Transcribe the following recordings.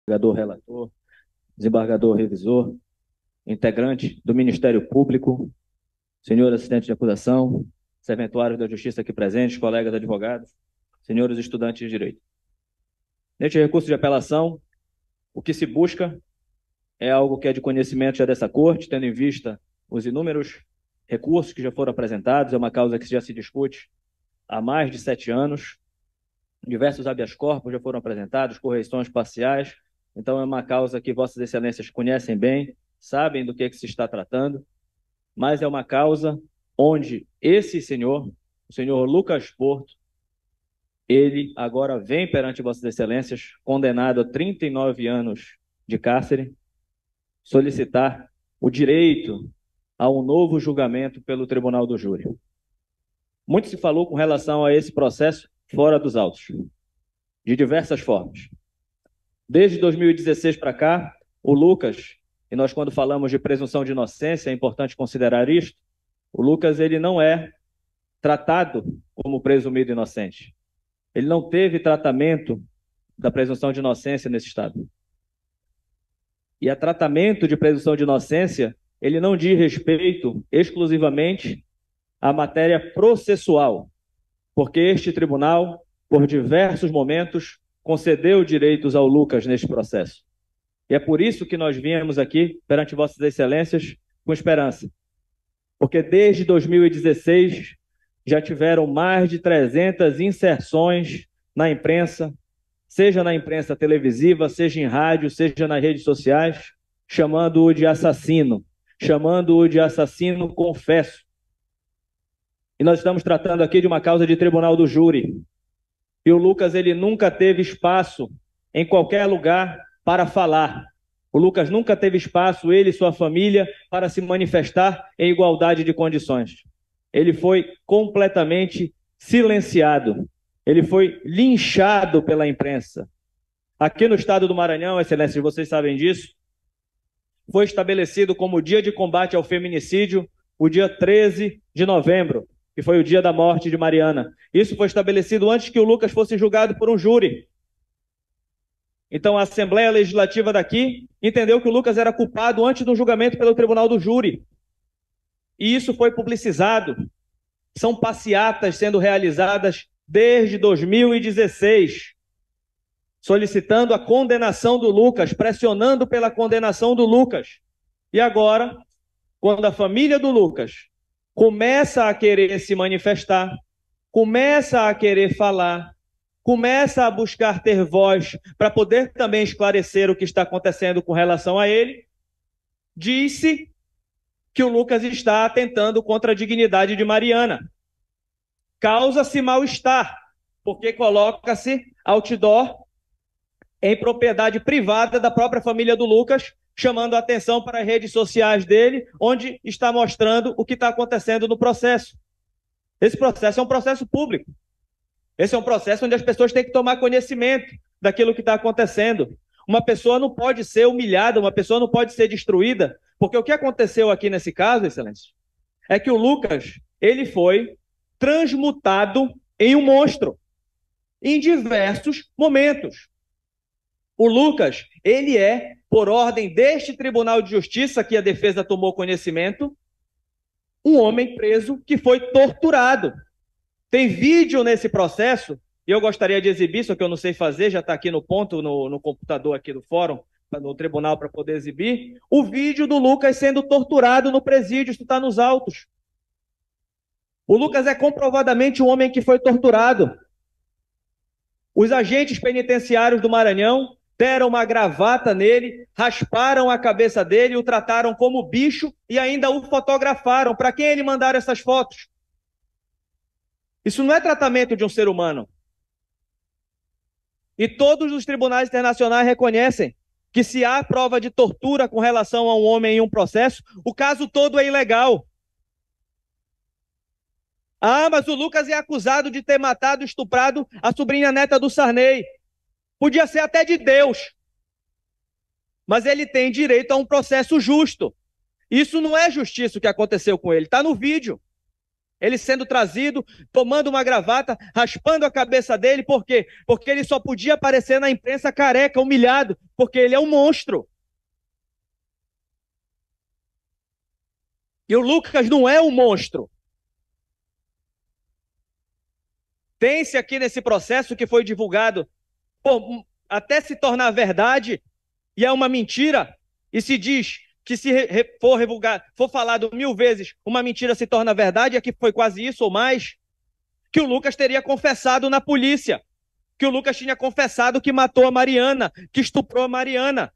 desembargador relator, desembargador revisor, integrante do Ministério Público, senhor assistente de acusação, serventuários da Justiça aqui presentes, colegas advogados, senhores estudantes de Direito. Neste recurso de apelação, o que se busca é algo que é de conhecimento já dessa Corte, tendo em vista os inúmeros recursos que já foram apresentados, é uma causa que já se discute há mais de 7 anos, diversos habeas corpus já foram apresentados, correições parciais, então é uma causa que Vossas Excelências conhecem bem, sabem do que se está tratando, mas é uma causa onde esse senhor, o senhor Lucas Porto, ele agora vem perante Vossas Excelências, condenado a 39 anos de cárcere, solicitar o direito a um novo julgamento pelo Tribunal do Júri. Muito se falou com relação a esse processo fora dos autos, de diversas formas. Desde 2016 para cá, o Lucas, e nós quando falamos de presunção de inocência, é importante considerar isto, o Lucas ele não é tratado como presumido inocente. Ele não teve tratamento da presunção de inocência nesse Estado. E a tratamento de presunção de inocência, ele não diz respeito exclusivamente à matéria processual, porque este tribunal, por diversos momentos, concedeu direitos ao Lucas neste processo. E é por isso que nós viemos aqui, perante Vossas Excelências, com esperança. Porque desde 2016 já tiveram mais de 300 inserções na imprensa, seja na imprensa televisiva, seja em rádio, seja nas redes sociais, chamando-o de assassino, chamando-o de assassino confesso. E nós estamos tratando aqui de uma causa de tribunal do júri. E o Lucas, ele nunca teve espaço em qualquer lugar para falar. O Lucas nunca teve espaço, ele e sua família, para se manifestar em igualdade de condições. Ele foi completamente silenciado. Ele foi linchado pela imprensa. Aqui no estado do Maranhão, excelências, vocês sabem disso, foi estabelecido como dia de combate ao feminicídio o dia 13 de novembro, que foi o dia da morte de Mariana. Isso foi estabelecido antes que o Lucas fosse julgado por um júri. Então a Assembleia Legislativa daqui entendeu que o Lucas era culpado antes do julgamento pelo Tribunal do Júri. E isso foi publicizado. São passeatas sendo realizadas desde 2016, solicitando a condenação do Lucas, pressionando pela condenação do Lucas. E agora, quando a família do Lucas começa a querer se manifestar, começa a querer falar, começa a buscar ter voz para poder também esclarecer o que está acontecendo com relação a ele, disse que o Lucas está atentando contra a dignidade de Mariana. Causa-se mal-estar, porque coloca-se outdoor em propriedade privada da própria família do Lucas, chamando a atenção para as redes sociais dele, onde está mostrando o que está acontecendo no processo. Esse processo é um processo público. Esse é um processo onde as pessoas têm que tomar conhecimento daquilo que está acontecendo. Uma pessoa não pode ser humilhada, uma pessoa não pode ser destruída, porque o que aconteceu aqui nesse caso, excelência, é que o Lucas, ele foi transmutado em um monstro, em diversos momentos. O Lucas, ele é, por ordem deste Tribunal de Justiça, que a defesa tomou conhecimento, um homem preso que foi torturado. Tem vídeo nesse processo, e eu gostaria de exibir, só que eu não sei fazer, já está aqui no ponto, no computador aqui do fórum, no tribunal para poder exibir, o vídeo do Lucas sendo torturado no presídio, isso está nos autos. O Lucas é comprovadamente um homem que foi torturado. Os agentes penitenciários do Maranhão deram uma gravata nele, rasparam a cabeça dele, o trataram como bicho e ainda o fotografaram. Para quem ele mandaram essas fotos? Isso não é tratamento de um ser humano. E todos os tribunais internacionais reconhecem que se há prova de tortura com relação a um homem em um processo, o caso todo é ilegal. Ah, mas o Lucas é acusado de ter matado, estuprado a sobrinha neta do Sarney. Podia ser até de Deus. Mas ele tem direito a um processo justo. Isso não é justiça o que aconteceu com ele. Está no vídeo. Ele sendo trazido, tomando uma gravata, raspando a cabeça dele. Por quê? Porque ele só podia aparecer na imprensa careca, humilhado. porque ele é um monstro. E o Lucas não é um monstro. Tem-se aqui nesse processo que foi divulgado, até se tornar verdade, e é uma mentira, e se diz que se for falado 1000 vezes, uma mentira se torna verdade, aqui foi quase isso ou mais, que o Lucas teria confessado na polícia, que o Lucas tinha confessado que matou a Mariana, que estuprou a Mariana.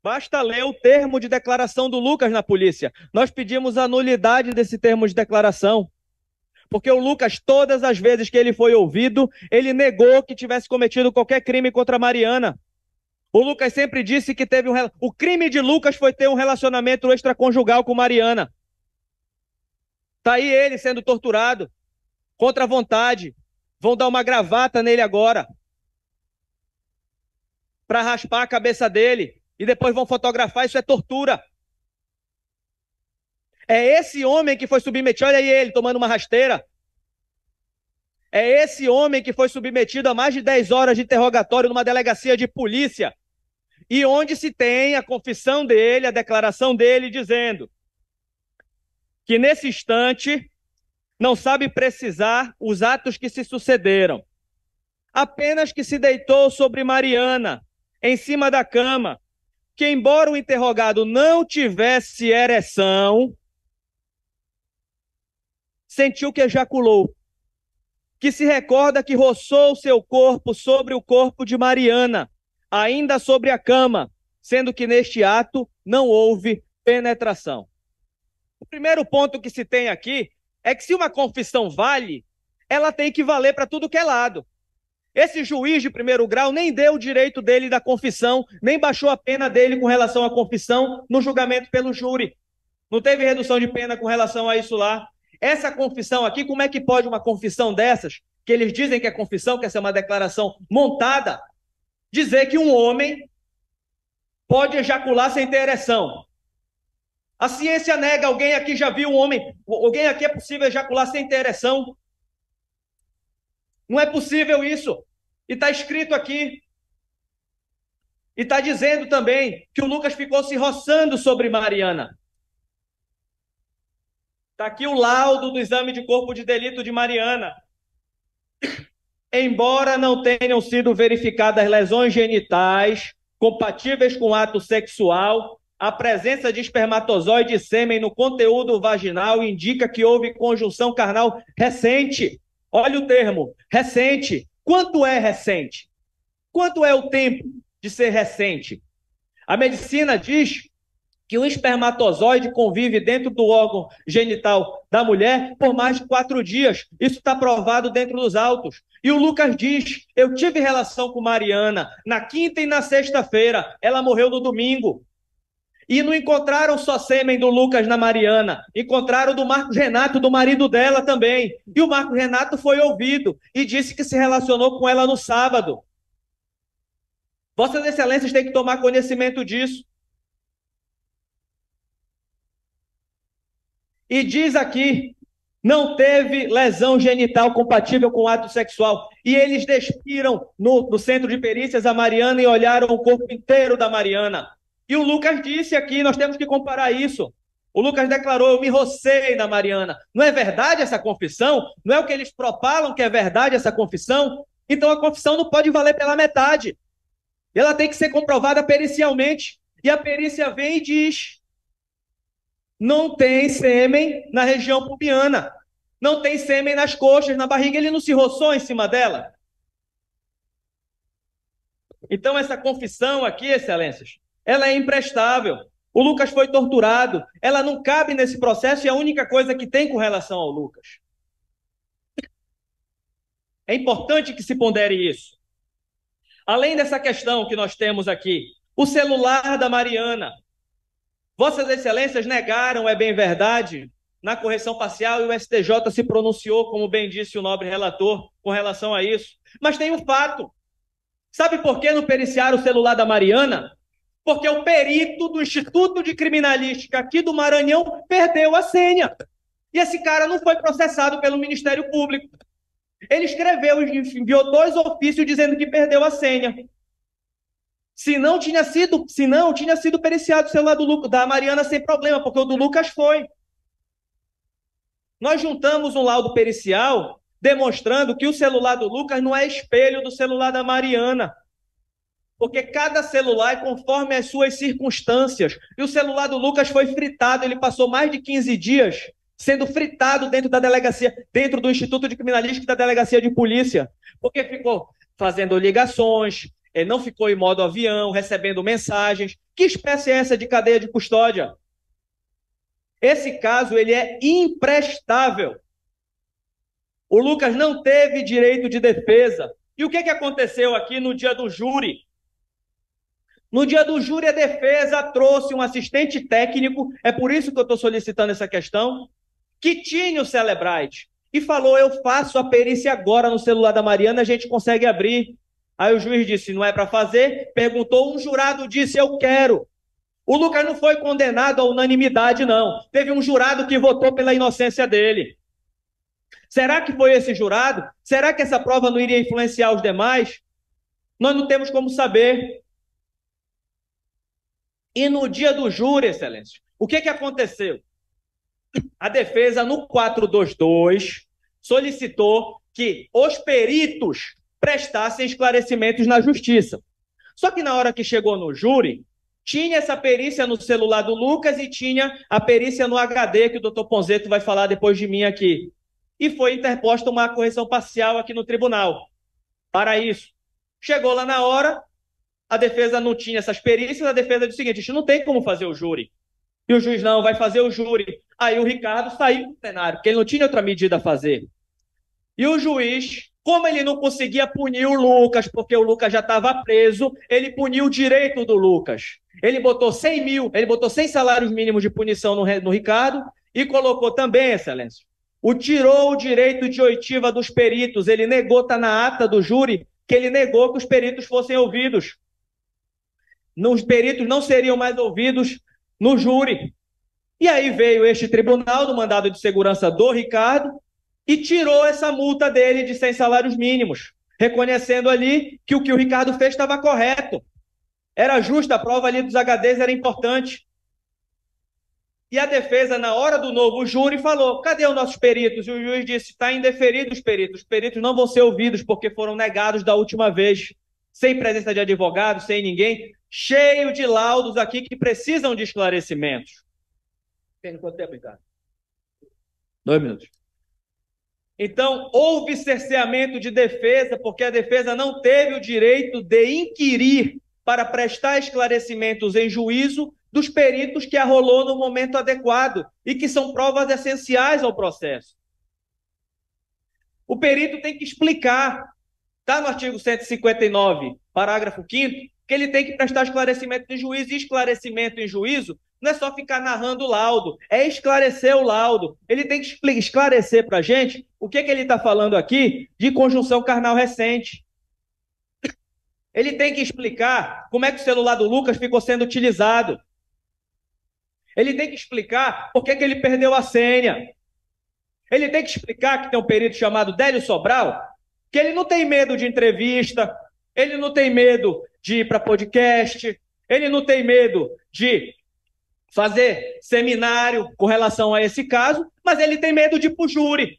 Basta ler o termo de declaração do Lucas na polícia. Nós pedimos a nulidade desse termo de declaração, porque o Lucas, todas as vezes que ele foi ouvido, ele negou que tivesse cometido qualquer crime contra a Mariana. O Lucas sempre disse que teve o crime de Lucas foi ter um relacionamento extraconjugal com Mariana. Está aí ele sendo torturado, contra a vontade. Vão dar uma gravata nele agora, para raspar a cabeça dele, e depois vão fotografar, isso é tortura. É esse homem que foi submetido, olha aí ele tomando uma rasteira. É esse homem que foi submetido a mais de 10 horas de interrogatório numa delegacia de polícia, e onde se tem a confissão dele, a declaração dele, dizendo que nesse instante não sabe precisar os atos que se sucederam, apenas que se deitou sobre Mariana, em cima da cama, que embora o interrogado não tivesse ereção, sentiu que ejaculou, que se recorda que roçou seu corpo sobre o corpo de Mariana, ainda sobre a cama, sendo que neste ato não houve penetração. O primeiro ponto que se tem aqui é que se uma confissão vale, ela tem que valer para tudo que é lado. Esse juiz de primeiro grau nem deu o direito dele da confissão, nem baixou a pena dele com relação à confissão no julgamento pelo júri. Não teve redução de pena com relação a isso lá. Essa confissão aqui, como é que pode uma confissão dessas, que eles dizem que é confissão, que essa é uma declaração montada, dizer que um homem pode ejacular sem ter ereção? A ciência nega. Alguém aqui já viu um homem? Alguém aqui é possível ejacular sem ter ereção? Não é possível isso. E está escrito aqui. E está dizendo também que o Lucas ficou se roçando sobre Mariana. Está aqui o laudo do exame de corpo de delito de Mariana. Embora não tenham sido verificadas lesões genitais compatíveis com ato sexual, a presença de espermatozoide e sêmen no conteúdo vaginal indica que houve conjunção carnal recente. Olha o termo, recente. Quanto é recente? Quanto é o tempo de ser recente? A medicina diz que o espermatozoide convive dentro do órgão genital da mulher por mais de 4 dias. Isso está provado dentro dos autos. E o Lucas diz, eu tive relação com Mariana na quinta e na sexta-feira. Ela morreu no domingo. E não encontraram só sêmen do Lucas na Mariana, encontraram do Marcos Renato, do marido dela também. E o Marcos Renato foi ouvido e disse que se relacionou com ela no sábado. Vossas Excelências têm que tomar conhecimento disso. E diz aqui, não teve lesão genital compatível com ato sexual. E eles despiram no centro de perícias a Mariana e olharam o corpo inteiro da Mariana. E o Lucas disse aqui, nós temos que comparar isso. O Lucas declarou, eu me rocei na Mariana. Não é verdade essa confissão? Não é o que eles propalam que é verdade essa confissão? Então a confissão não pode valer pela metade. Ela tem que ser comprovada pericialmente. E a perícia vem e diz, não tem sêmen na região pubiana. Não tem sêmen nas coxas, na barriga. Ele não se roçou em cima dela? Então essa confissão aqui, Excelências, ela é imprestável. O Lucas foi torturado. Ela não cabe nesse processo e é a única coisa que tem com relação ao Lucas. É importante que se pondere isso. Além dessa questão que nós temos aqui, o celular da Mariana. Vossas Excelências negaram, é bem verdade, na correção parcial, e o STJ se pronunciou, como bem disse o nobre relator, com relação a isso. Mas tem um fato. Sabe por que não periciaram o celular da Mariana? Porque o perito do Instituto de Criminalística aqui do Maranhão perdeu a senha. E esse cara não foi processado pelo Ministério Público. Ele escreveu e enviou 2 ofícios dizendo que perdeu a senha. Se não, tinha sido periciado o celular da Mariana sem problema, porque o do Lucas foi. Nós juntamos um laudo pericial demonstrando que o celular do Lucas não é espelho do celular da Mariana. Porque cada celular é conforme as suas circunstâncias. E o celular do Lucas foi fritado, ele passou mais de 15 dias sendo fritado dentro da delegacia, dentro do Instituto de Criminalística da Delegacia de Polícia, porque ficou fazendo ligações, não ficou em modo avião, recebendo mensagens. Que espécie é essa de cadeia de custódia? Esse caso, ele é imprestável. O Lucas não teve direito de defesa. E o que aconteceu aqui no dia do júri? No dia do júri, a defesa trouxe um assistente técnico, é por isso que eu estou solicitando essa questão, que tinha o Cellebrite, e falou, eu faço a perícia agora no celular da Mariana, a gente consegue abrir. Aí o juiz disse, não é para fazer, perguntou, um jurado disse, eu quero. O Lucas não foi condenado à unanimidade, não. Teve um jurado que votou pela inocência dele. Será que foi esse jurado? Será que essa prova não iria influenciar os demais? Nós não temos como saber. E no dia do júri, excelência, o que aconteceu? A defesa, no 422, solicitou que os peritos prestassem esclarecimentos na justiça. Só que na hora que chegou no júri, tinha essa perícia no celular do Lucas e tinha a perícia no HD, que o doutor Ponzeto vai falar depois de mim aqui. E foi interposta uma correção parcial aqui no tribunal. Para isso, chegou lá na hora, a defesa não tinha essas perícias, a defesa disse o seguinte, a gente não tem como fazer o júri. E o juiz não vai fazer o júri. Aí o Ricardo saiu do plenário, porque ele não tinha outra medida a fazer. E o juiz, como ele não conseguia punir o Lucas, porque o Lucas já estava preso, ele puniu o direito do Lucas. Ele botou 100 mil, ele botou 100 salários mínimos de punição no Ricardo e colocou também, excelência, tirou o direito de oitiva dos peritos. Ele negou, está na ata do júri, que ele negou que os peritos fossem ouvidos. Os peritos não seriam mais ouvidos no júri. E aí veio este tribunal, no mandado de segurança do Ricardo, e tirou essa multa dele de 100 salários mínimos, reconhecendo ali que o Ricardo fez estava correto. Era justo, a prova ali dos HDs era importante. E a defesa, na hora do novo júri, falou, cadê os nossos peritos? E o juiz disse, está indeferido os peritos não vão ser ouvidos porque foram negados da última vez, sem presença de advogado, sem ninguém, cheio de laudos aqui que precisam de esclarecimentos. Tem quanto tempo, Ricardo? 2 minutos. Então, houve cerceamento de defesa, porque a defesa não teve o direito de inquirir para prestar esclarecimentos em juízo dos peritos que arrolou no momento adequado e que são provas essenciais ao processo. O perito tem que explicar, está no artigo 159, parágrafo 5º, que ele tem que prestar esclarecimento em juízo, e esclarecimento em juízo não é só ficar narrando o laudo, é esclarecer o laudo. Ele tem que esclarecer para a gente o que ele está falando aqui de conjunção carnal recente. Ele tem que explicar como é que o celular do Lucas ficou sendo utilizado. Ele tem que explicar por que ele perdeu a senha. Ele tem que explicar que tem um perito chamado Délio Sobral, que ele não tem medo de entrevista, ele não tem medo de ir para podcast, ele não tem medo de fazer seminário com relação a esse caso, mas ele tem medo de ir para o júri.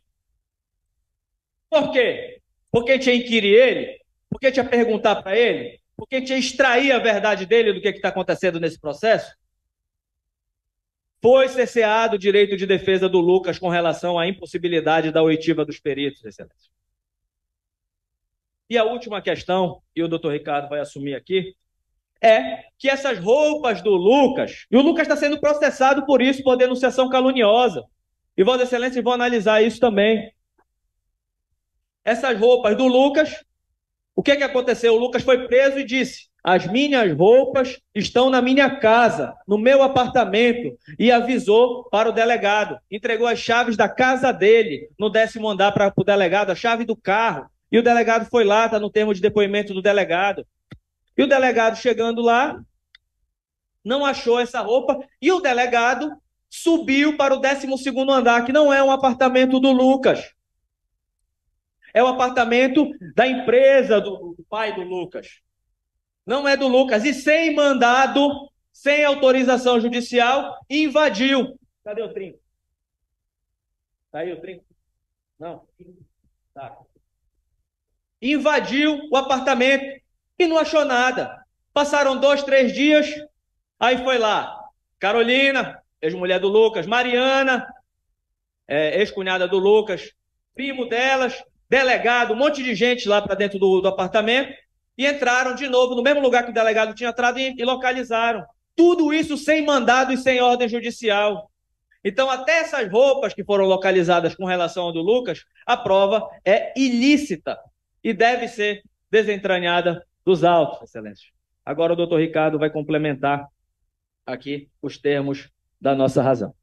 Por quê? Porque tinha que inquirir ele? Porque tinha que perguntar para ele? Porque tinha que extrair a verdade dele do que está acontecendo nesse processo? Foi cerceado o direito de defesa do Lucas com relação à impossibilidade da oitiva dos peritos, excelência. E a última questão, e o doutor Ricardo vai assumir aqui, é que essas roupas do Lucas, e o Lucas está sendo processado por isso, por denunciação caluniosa, e Vossa Excelência vão analisar isso também. Essas roupas do Lucas, o que aconteceu? O Lucas foi preso e disse, as minhas roupas estão na minha casa, no meu apartamento, e avisou para o delegado, entregou as chaves da casa dele, no 10º andar para o delegado, a chave do carro, e o delegado foi lá, está no termo de depoimento do delegado. E o delegado chegando lá, não achou essa roupa, e o delegado subiu para o 12º andar, que não é um apartamento do Lucas. É o apartamento da empresa do pai do Lucas. não é do Lucas, e sem mandado, sem autorização judicial, invadiu. Cadê o trinco? Tá aí o trinco? Não. Tá. Invadiu o apartamento e não achou nada. Passaram 2, 3 dias, aí foi lá. Carolina, ex-mulher do Lucas, Mariana, ex-cunhada do Lucas, primo delas, delegado, um monte de gente lá para dentro do apartamento, e entraram de novo no mesmo lugar que o delegado tinha entrado e localizaram. Tudo isso sem mandado e sem ordem judicial. Então, até essas roupas que foram localizadas com relação ao do Lucas, a prova é ilícita e deve ser desentranhada dos autos, Excelência. Agora o doutor Ricardo vai complementar aqui os termos da nossa razão.